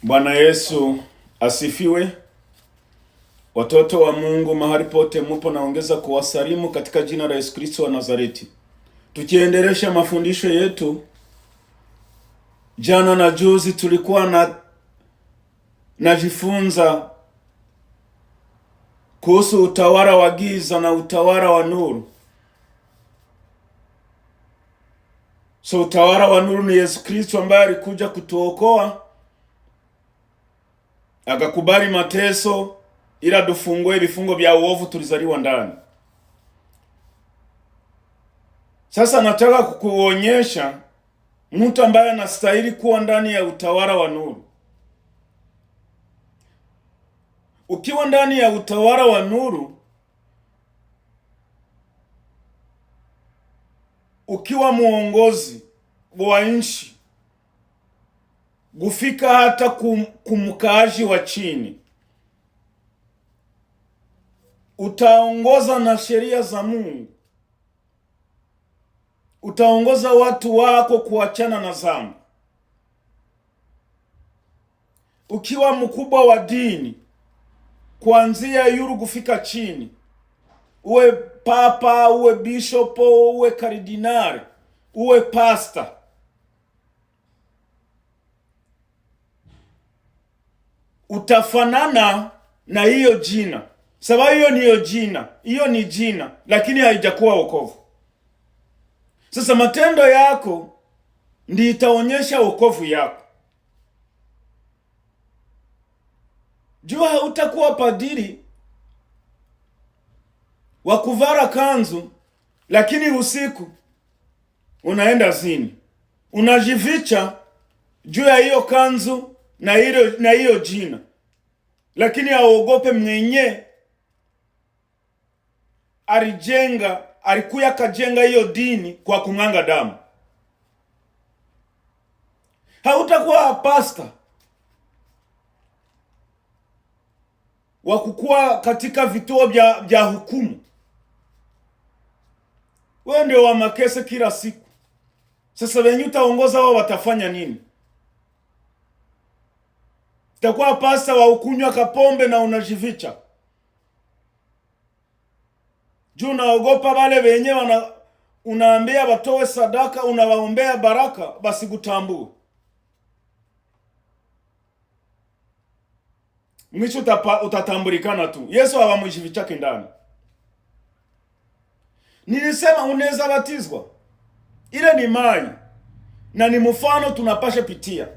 Bwana Yesu asifiwe. Watoto wa Mungu mahali pote mupo, naongeza kuwasalimu katika jina la Yesu Kristo wa Nazareti. Tukiendelesha mafundisho yetu, jana na juzi tulikuwa najifunza kuhusu utawala wa giza na utawala wa nuru. Utawala wa nuru ni Yesu Kristo ambaye alikuja kutuokoa, akakubali mateso ila dufungue vifungo vya uovu tulizaliwa ndani. Sasa nataka kukuonyesha mtu ambaye anastahili kuwa ndani ya utawala wa nuru. Ukiwa ndani ya utawala wa nuru, ukiwa muongozi wa nchi, gufika hata kumkaaji wa chini, utaongoza na sheria za Mungu, utaongoza watu wako kuachana na dhambi. Ukiwa mkubwa wa dini, kuanzia yuru gufika chini, uwe papa, uwe bishop, uwe kardinali, uwe pasta, utafanana na hiyo jina. Sababu hiyo ni jina, lakini haijakuwa wokovu. Sasa matendo yako ndi itaonyesha wokovu yako. Jua hautakuwa padiri wa kuvara kanzu, lakini usiku unaenda zini, unajificha juu ya hiyo kanzu na hiyo jina, lakini aogope mwenye alikuya kajenga hiyo dini kwa kumwanga damu. Hautakuwa pasta wa kukua katika vituo vya hukumu. Wewe ndio wa makese kila siku. Sasa wenye utaongoza wao watafanya nini? Utakuwa pasta wa ukunywa kapombe na unajificha juu naogopa wale wenye unaambia watoe sadaka, unawaombea baraka, basi kutambue. Mwisho utatambulikana tu. Yesu hawamujifichake ndani. Nilisema unaweza batizwa. Ile ni mai na ni mfano tunapasha pitia.